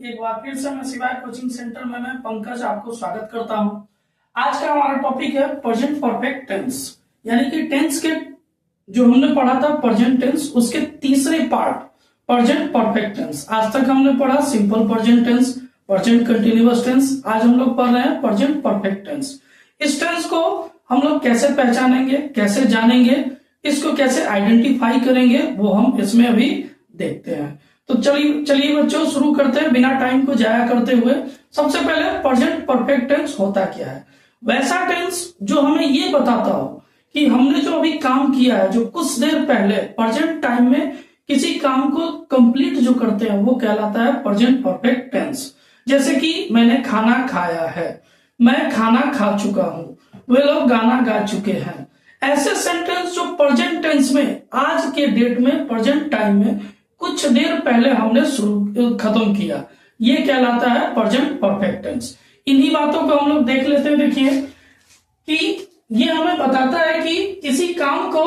एक बार फिर से मैं शिवाय कोचिंग सेंटर में मैं पंकज आपको स्वागत करता हूं। आज का हमारा टॉपिक है प्रेजेंट परफेक्ट टेंस, यानी कि टेंस के जो हमने पढ़ा था प्रेजेंट टेंस उसके तीसरे पार्ट प्रेजेंट परफेक्ट टेंस। आज तक हमने पढ़ा simple present tense, present continuous tense. आज हम लोग पढ़ रहे हैं प्रेजेंट परफेक्ट टेंस। इस टेंस को हम लोग कैसे पहचानेंगे, कैसे जानेंगे, इसको कैसे आइडेंटिफाई करेंगे, वो हम इसमें अभी देखते हैं। तो चलिए बच्चों शुरू करते हैं बिना टाइम को जाया करते हुए। सबसे पहले प्रेजेंट परफेक्ट टेंस होता क्या है? वैसा टेंस जो हमें ये बताता हो कि हमने जो अभी काम किया है, जो कुछ देर पहले प्रेजेंट टाइम में किसी काम को कंप्लीट जो करते हैं वो कहलाता है प्रेजेंट परफेक्ट टेंस। जैसे कि मैंने खाना खाया है, मैं खाना खा चुका हूं, वे लोग गाना गा चुके हैं। ऐसे सेंटेंस जो प्रेजेंट टेंस में आज के डेट में प्रेजेंट टाइम में कुछ देर पहले हमने खत्म किया, ये कहलाता है प्रेजेंट परफेक्ट टेंस। इन्हीं बातों को हम लोग देख लेते हैं। देखिए कि ये हमें बताता है कि किसी काम को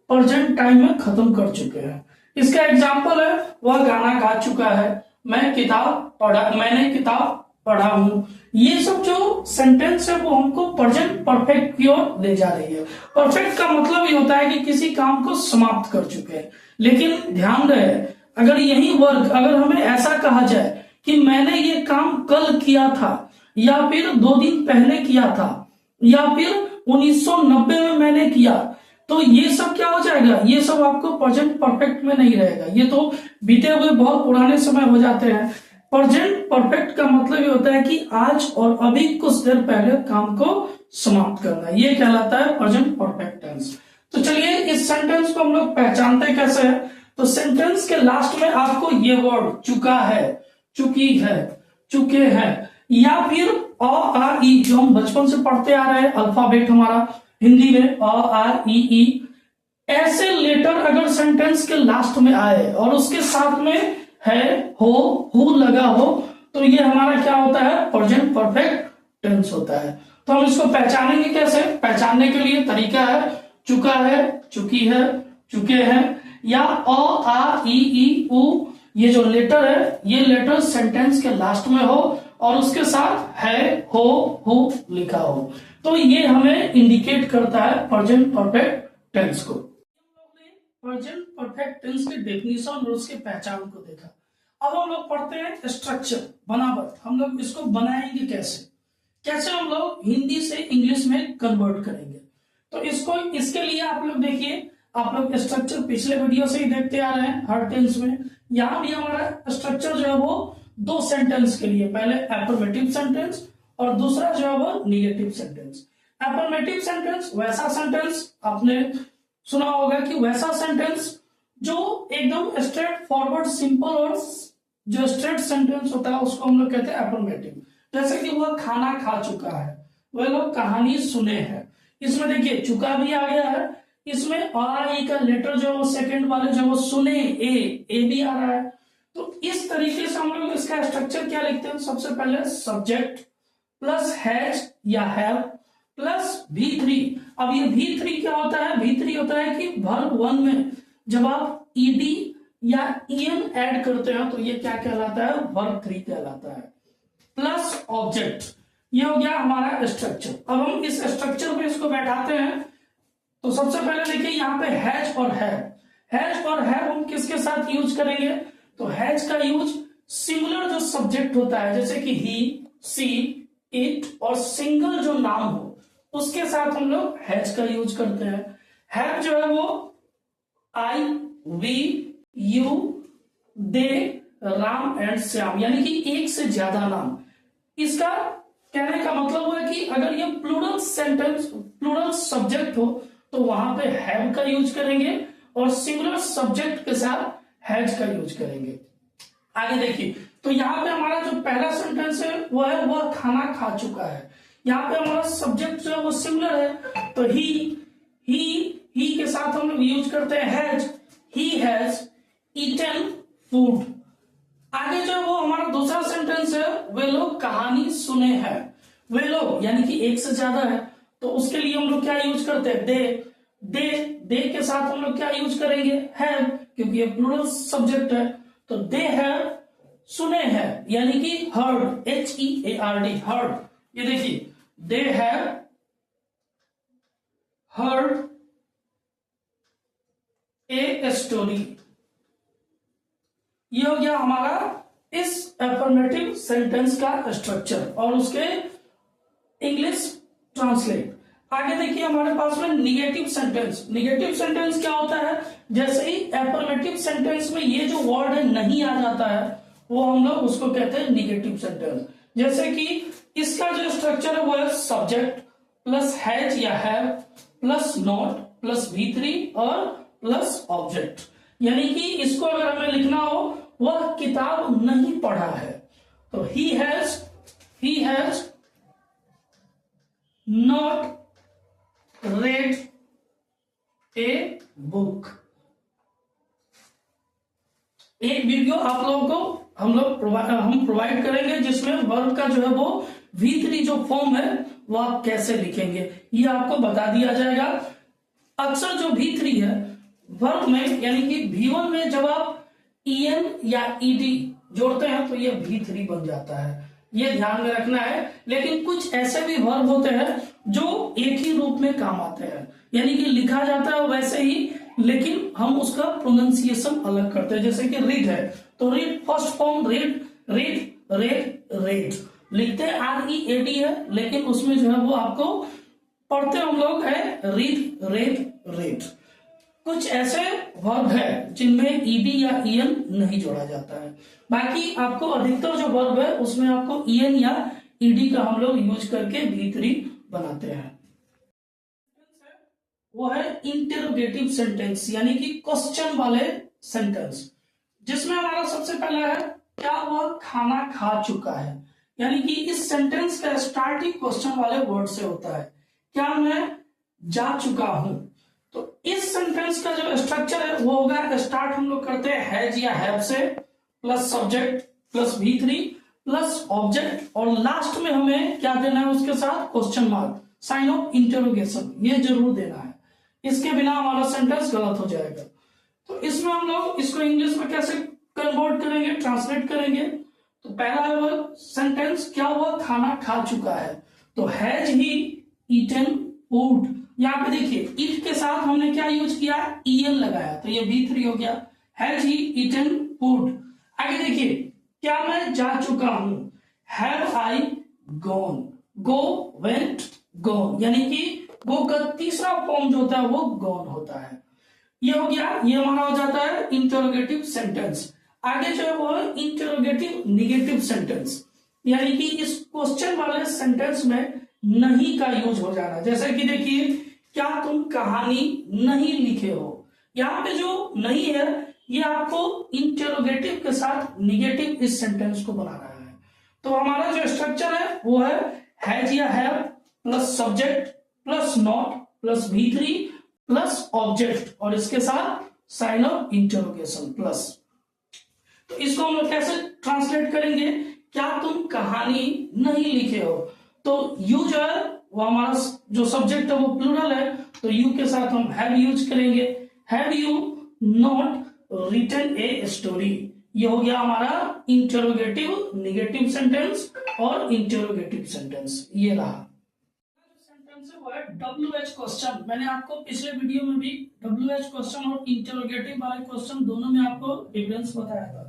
प्रेजेंट टाइम में खत्म कर चुके हैं। इसका एग्जाम्पल है वह गाना गा चुका है, मैंने किताब पढ़ा हूं। ये सब जो सेंटेंस है वो हमको प्रेजेंट परफेक्ट की ओर ले जा रही है। परफेक्ट का मतलब ये होता है कि किसी काम को समाप्त कर चुके हैं। लेकिन ध्यान रहे, अगर यही वर्ग अगर हमें ऐसा कहा जाए कि मैंने ये काम कल किया था, या फिर 2 दिन पहले किया था, या फिर 1990 में मैंने किया, तो ये सब क्या हो जाएगा? ये सब आपको प्रेजेंट परफेक्ट में नहीं रहेगा। ये तो बीते हुए बहुत पुराने समय हो जाते हैं। प्रेजेंट परफेक्ट का मतलब ये होता है कि आज और अभी कुछ देर पहले काम को समाप्त करना, ये कहलाता है प्रेजेंट परफेक्ट टेंस। तो चलिए इस सेंटेंस को हम लोग पहचानते कैसे है। तो सेंटेंस के लास्ट में आपको ये वर्ड चुका है, चुकी है, चुके हैं, या फिर अ आ ई जो हम बचपन से पढ़ते आ रहे हैं अल्फाबेट हमारा हिंदी में अ आ ई, ऐसे लेटर अगर सेंटेंस के लास्ट में आए और उसके साथ में है, हो, हु लगा हो, तो ये हमारा क्या होता है? प्रेजेंट परफेक्ट टेंस होता है। तो हम इसको पहचानेंगे कैसे? पहचानने के लिए तरीका है चुका है, चुकी है, चुके हैं, या अ आ ई उ, ये जो लेटर है ये लेटर सेंटेंस के लास्ट में हो और उसके साथ है, हो, हु लिखा हो, तो ये हमें इंडिकेट करता है प्रेजेंट परफेक्ट टेंस को। प्रेजेंट परफेक्ट टेंस के डेफिनेशन और उसके पहचान को देखा। अब हम लोग पढ़ते हैं स्ट्रक्चर, बनावट। हम लोग इसको बनाएंगे कैसे, कैसे हम लोग हिंदी से इंग्लिश में कन्वर्ट करेंगे। तो इसके लिए आप लोग देखिए, आप लोग स्ट्रक्चर पिछले वीडियो से ही देखते आ रहे हैं हर टेंस में। यहां भी हमारा स्ट्रक्चर जो है वो 2 सेंटेंस के लिए, पहले अफर्मेटिव सेंटेंस और दूसरा जो है वो निगेटिव सेंटेंस। अफर्मेटिव सेंटेंस वैसा सेंटेंस, आपने सुना होगा कि वैसा सेंटेंस जो एकदम स्ट्रेट फॉरवर्ड सिंपल और जो स्ट्रेट सेंटेंस होता है उसको हम लोग कहते हैं अफर्मेटिव। जैसे कि वह खाना खा चुका है, वह लोग कहानी सुने हैं। इसमें देखिए चुका भी आ गया है, इसमें आई का लेटर जो सेकंड वाले जो वो सुने, ए भी आ रहा है। तो इस तरीके से हम लोग इसका स्ट्रक्चर क्या लिखते हैं? सबसे पहले सब्जेक्ट प्लस हैज या हैव प्लस V3। अब ये V3 क्या होता है? V3 होता है कि वर्ब 1 में जब आप ईडी या ईएन ऐड करते हैं तो ये क्या कहलाता है? वर्ब 3 कहलाता है। प्लस ऑब्जेक्ट, ये हो गया हमारा स्ट्रक्चर। अब हम इस स्ट्रक्चर पे इसको बैठाते हैं। तो सबसे पहले देखिए यहाँ पे हैज और हैव हम किसके साथ यूज करेंगे? तो हैज का यूज सिंगुलर जो सब्जेक्ट होता है, जैसे कि ही, सी, इट, और सिंगल जो नाम हो उसके साथ हम लोग हैज का यूज करते हैं। हैव जो है वो I, we, you, they, Ram and Shyam, यानी कि एक से ज्यादा नाम। इसका कहने का मतलब हुआ कि अगर ये प्लूरल सेंटेंस, प्लूरल सब्जेक्ट हो तो वहां पे हैव का यूज करेंगे और सिंगुलर सब्जेक्ट के साथ हैज का यूज करेंगे। आगे देखिए, तो यहाँ पे हमारा जो पहला सेंटेंस है वो है वह खाना खा चुका है। यहाँ पे हमारा सब्जेक्ट जो है वो सिंगुलर है, तो ही के साथ हम लोग यूज करते हैं has, he has eaten food. आगे जो वो हमारा दूसरा सेंटेंस है, वे लोग कहानी सुने हैं। वे लोग यानी कि एक से ज्यादा है, तो उसके लिए हम लोग क्या यूज करते हैं? दे के साथ हम लोग क्या यूज करेंगे? हैव, क्योंकि ये प्लूरल सब्जेक्ट है। तो दे हैव सुने हैं, यानी कि हर्ड, HEARD, हर्ड। ये देखिए, they have heard a story. ये हो गया हमारा इस अफर्मेटिव सेंटेंस का स्ट्रक्चर और उसके इंग्लिश ट्रांसलेट। आगे देखिए हमारे पास में निगेटिव सेंटेंस। निगेटिव सेंटेंस क्या होता है, जैसे ही अफर्मेटिव सेंटेंस में ये जो वर्ड है नहीं आ जाता है, वो हम लोग उसको कहते हैं निगेटिव सेंटेंस। जैसे कि इसका जो स्ट्रक्चर है वो है सब्जेक्ट प्लस हैज या have plus not plus V3 और प्लस ऑब्जेक्ट। यानी कि इसको अगर हमें लिखना हो, वह किताब नहीं पढ़ा है, तो he has not read a book. एक वीडियो आप लोगों को हम प्रोवाइड करेंगे जिसमें वर्ब का जो है वो V3 जो फॉर्म है वो आप कैसे लिखेंगे ये आपको बता दिया जाएगा। अक्सर जो V3 है वर्ब में, यानी कि V1 में जब आप EN या ED जोड़ते हैं तो ये V3 बन जाता है, ये ध्यान में रखना है। लेकिन कुछ ऐसे भी वर्ब होते हैं जो एक ही रूप में काम आते हैं, यानी कि लिखा जाता है वैसे ही, लेकिन हम उसका प्रोनाउंसिएशन अलग करते हैं। जैसे कि रीड है तो read first form read, red लिखते हैं READ है, लेकिन उसमें जो है वो आपको पढ़ते हम लोग है रेड। कुछ ऐसे वर्ब है जिनमें ED या EN नहीं जोड़ा जाता है। बाकी आपको अधिकतर जो वर्ब है उसमें आपको EN या ED का हम लोग यूज करके V3 बनाते हैं। वो है इंटेरोगेटिव सेंटेंस, यानी कि क्वेश्चन वाले सेंटेंस, जिसमें हमारा सबसे पहला है क्या वह खाना खा चुका है। यानी कि इस सेंटेंस का स्टार्ट ही क्वेश्चन वाले वर्ड से होता है, क्या मैं जा चुका हूं। तो इस सेंटेंस का जो स्ट्रक्चर है वो होगा, स्टार्ट हम लोग करते हैं हैज या हैव से, plus subject plus V3 plus object, और लास्ट में हमें क्या देना है उसके साथ, question mark, sign of interrogation, ये जरूर देना है। इसके बिना हमारा सेंटेंस गलत हो जाएगा। तो इसमें हम लोग इसको इंग्लिश में कैसे कन्वर्ट करेंगे, ट्रांसलेट करेंगे। तो पहला है वो सेंटेंस, क्या वह खाना खा चुका है, तो हैज ही ईटन फूड। यहां पे देखिए इट के साथ हमने क्या यूज किया, EN लगाया, तो ये V3 हो गया, हैज ही ईटन फूड। आगे देखिए, क्या मैं जा चुका हूं, have I gone, go went gone, यानी कि गो का तीसरा फॉर्म जो होता है वो गॉन होता है। ये हो गया, ये हमारा हो जाता है इंटरोगेटिव सेंटेंस। आगे जो है वो है इंटरोगेटिव निगेटिव सेंटेंस, यानी कि इस क्वेश्चन वाले सेंटेंस में नहीं का यूज हो जाना। जैसे कि देखिए, क्या तुम कहानी नहीं लिखे हो, यहां पे जो नहीं है ये आपको इंटरोगेटिव के साथ निगेटिव इस सेंटेंस को बना रहा है। तो हमारा जो स्ट्रक्चर है वो है हैज या have plus subject plus not plus V3 plus object, और इसके साथ साइन ऑफ इंटरोगेशन प्लस। तो इसको हम लोग कैसे ट्रांसलेट करेंगे, क्या तुम कहानी नहीं लिखे हो, तो यू जो है वो हमारा जो सब्जेक्ट है वो प्लूरल है, तो यू के साथ हम हैव यूज करेंगे, have you not written a story. ये हो गया हमारा इंटरोगेटिव निगेटिव सेंटेंस और इंटरोगेटिव सेंटेंस, ये रहा। सेंटेंस है वो है WH क्वेश्चन। मैंने आपको पिछले वीडियो में भी WH क्वेश्चन और इंटरोगेटिव वाले क्वेश्चन दोनों में आपको डिफरेंस बताया था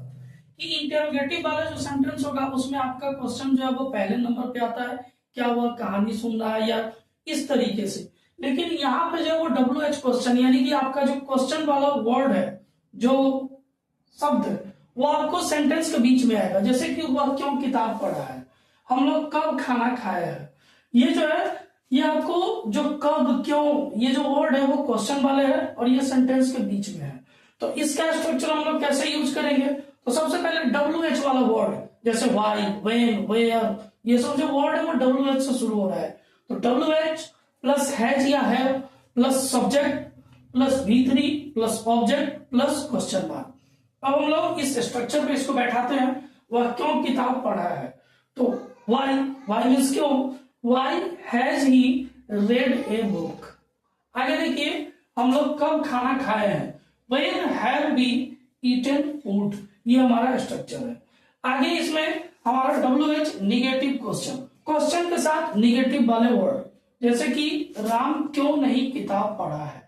कि इंटरोगेटिव वाला जो सेंटेंस होगा उसमें आपका क्वेश्चन जो है वो पहले नंबर पे आता है, क्या वह कहानी सुन रहा है, या इस तरीके से। लेकिन यहाँ पे जो वो WH क्वेश्चन, यानी कि आपका जो क्वेश्चन वाला वर्ड है, जो शब्द है, वो आपको सेंटेंस के बीच में आएगा। जैसे कि वह क्यों किताब पढ़ा है, हम लोग कब खाना खाया है, ये जो है ये आपको जो कब क्यों ये जो वर्ड है वो क्वेश्चन वाले है और ये सेंटेंस के बीच में है। तो इसका स्ट्रक्चर हम लोग कैसे यूज करेंगे, तो सबसे पहले WH वाला वर्ड, जैसे वाई, व्हेन, वेयर, ये सब जो वर्ड है वो WH से शुरू हो रहा है। तो WH प्लस हैज या have plus subject plus V3 plus object plus question mark. अब हम लोग इस स्ट्रक्चर पे इसको बैठाते हैं, वह क्यों किताब पढ़ा है, तो वाई मीन्स क्यों, why has he read a book. आगे देखिए, हम लोग कब खाना खाए हैं, when have we eaten food, ये हमारा स्ट्रक्चर है। आगे इसमें हमारा WH निगेटिव क्वेश्चन, क्वेश्चन के साथ निगेटिव वाले वर्ड, जैसे कि राम क्यों नहीं किताब पढ़ा है।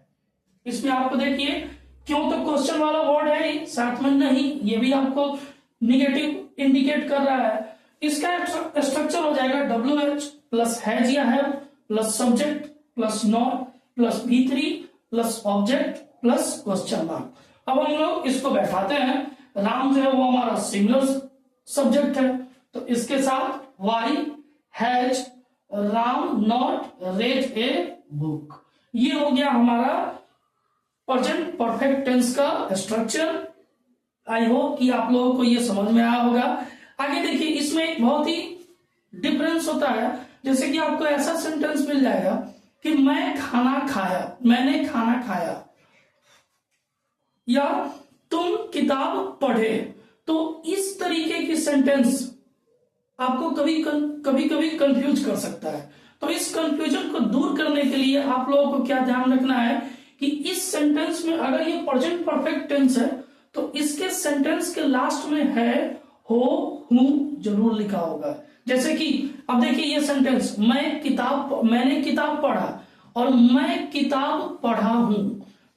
इसमें आपको देखिए क्यों तो क्वेश्चन वाला वर्ड है ही, साथ में नहीं, ये भी आपको निगेटिव इंडिकेट कर रहा है। इसका स्ट्रक्चर हो जाएगा WH प्लस हैज या have plus subject plus not plus V3 plus object plus question mark. अब हम लोग इसको बैठाते हैं। राम जो है वो हमारा सिंगुलर सब्जेक्ट है, तो इसके साथ why has Ram not read a book. ये हो गया हमारा प्रेजेंट परफेक्ट टेंस का स्ट्रक्चर। आई होप कि आप लोगों को ये समझ में आया होगा। आगे देखिए इसमें बहुत ही डिफरेंस होता है, जैसे कि आपको ऐसा सेंटेंस मिल जाएगा कि मैं खाना खाया, मैंने खाना खाया, या तुम किताब पढ़े। तो इस तरीके की सेंटेंस आपको कभी कभी कंफ्यूज कर सकता है। तो इस कंफ्यूजन को दूर करने के लिए आप लोगों को क्या ध्यान रखना है कि इस सेंटेंस में अगर ये प्रेजेंट परफेक्ट टेंस है तो इसके सेंटेंस के लास्ट में है, हो, हूं जरूर लिखा होगा। जैसे कि अब देखिए ये सेंटेंस मैंने किताब पढ़ा और मैं किताब पढ़ा हूं,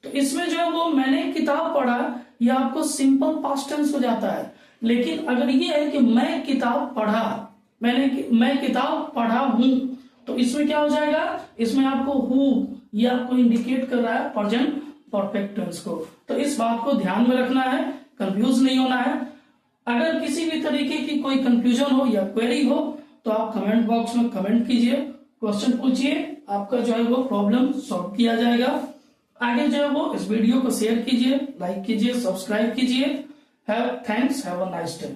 तो इसमें जो है वो मैंने किताब पढ़ा ये आपको सिंपल पास्ट टेंस हो जाता है। लेकिन अगर ये है कि मैं किताब पढ़ा, मैं किताब पढ़ा हूं, तो इसमें क्या हो जाएगा, इसमें आपको हु ये आपको इंडिकेट कर रहा है प्रेजेंट परफेक्ट टेंस को। तो इस बात को ध्यान में रखना है, कंफ्यूज नहीं होना है। अगर किसी भी तरीके की कोई कंफ्यूजन हो या क्वेरी हो तो आप कमेंट बॉक्स में कमेंट कीजिए, क्वेश्चन पूछिए, आपका जो है वो प्रॉब्लम सॉल्व किया जाएगा। आगे जो है वो इस वीडियो को शेयर कीजिए, लाइक कीजिए, सब्सक्राइब कीजिए। Have nice day.